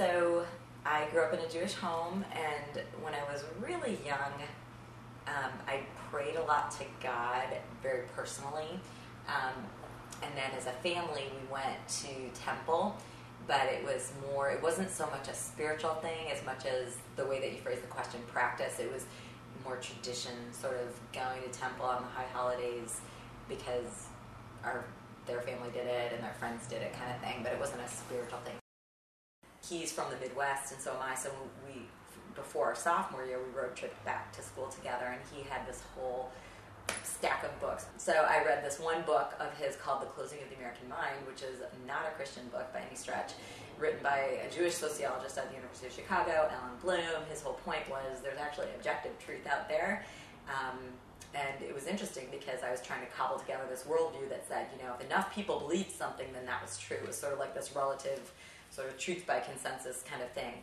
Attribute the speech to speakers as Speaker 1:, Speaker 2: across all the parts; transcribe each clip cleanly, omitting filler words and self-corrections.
Speaker 1: So I grew up in a Jewish home, and when I was really young, I prayed a lot to God very personally. And then as a family, we went to temple, but it wasn't so much a spiritual thing as much as the way that you phrased the question, practice. It was more tradition, sort of going to temple on the high holidays because their family did it and their friends did it, kind of thing, but it wasn't a spiritual thing. He's from the Midwest, and so am I, so before our sophomore year, we road tripped back to school together, and he had this whole stack of books. So I read this one book of his called The Closing of the American Mind, which is not a Christian book by any stretch, written by a Jewish sociologist at the University of Chicago, Alan Bloom. His whole point was there's actually objective truth out there. And it was interesting because I was trying to cobble together this worldview that said, if enough people believed something, then that was true. It was sort of like this relative sort of truth by consensus kind of thing.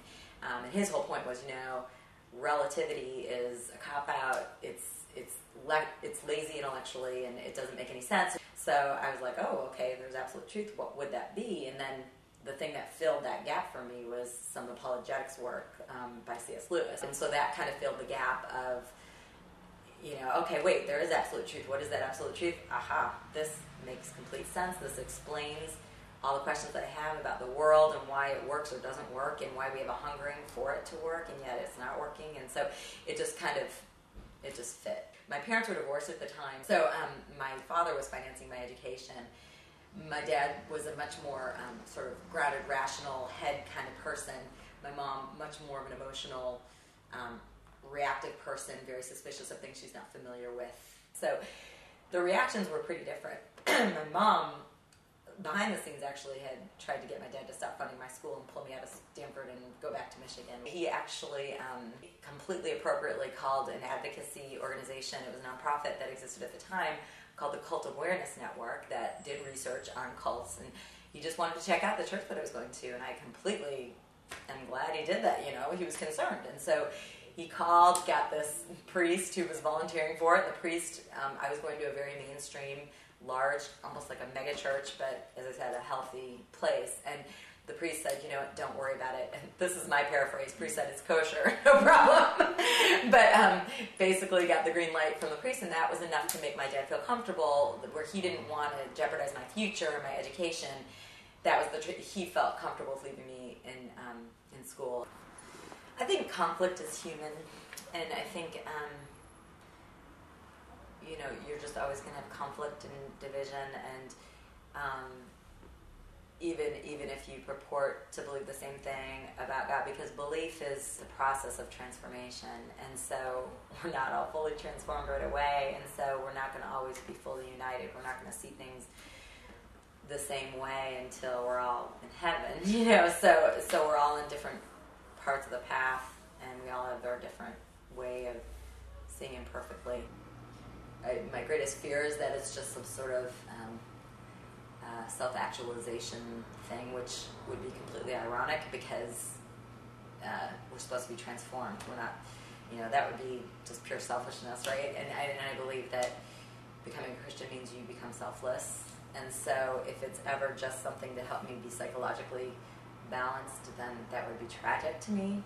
Speaker 1: And his whole point was, relativity is a cop-out. It's lazy intellectually, and it doesn't make any sense. So I was like, oh, okay, there's absolute truth. What would that be? And then the thing that filled that gap for me was some apologetics work by C.S. Lewis. And so that kind of filled the gap of, okay, wait, there is absolute truth. What is that absolute truth? Aha, this makes complete sense. This explains all the questions that I have about the world and why it works or doesn't work and why we have a hungering for it to work and yet it's not working. And so it just fit. My parents were divorced at the time, so my father was financing my education. My dad was a much more sort of grounded, rational, head kind of person. My mom, much more of an emotional, reactive person, very suspicious of things she's not familiar with. So the reactions were pretty different. My mom, behind the scenes, actually had tried to get my dad to stop funding my school and pull me out of Stanford and go back to Michigan. He actually completely appropriately called an advocacy organization. It was a nonprofit that existed at the time called the Cult Awareness Network that did research on cults, and he just wanted to check out the church that I was going to, and I completely am glad he did that. He was concerned, and so he called, got this priest who was volunteering for it. The priest, I was going to a very mainstream, large, almost like a mega church, but as I said, a healthy place. And the priest said, don't worry about it. And this is my paraphrase. Priest said, it's kosher, no problem. But basically got the green light from the priest, and that was enough to make my dad feel comfortable, where he didn't want to jeopardize my future, my education. That was he felt comfortable with leaving me in school. I think conflict is human, and I think you're just always going to have conflict and division, and even if you purport to believe the same thing about God, because belief is the process of transformation, and so we're not all fully transformed right away, and so we're not going to always be fully united. We're not going to see things the same way until we're all in heaven, so we're all in different parts of the path, and we all have our different way of seeing imperfectly. My greatest fear is that it's just some sort of self-actualization thing, which would be completely ironic because we're supposed to be transformed. We're not, that would be just pure selfishness, right? And I believe that becoming a Christian means you become selfless. And so if it's ever just something to help me be psychologically balanced, then that would be tragic to me.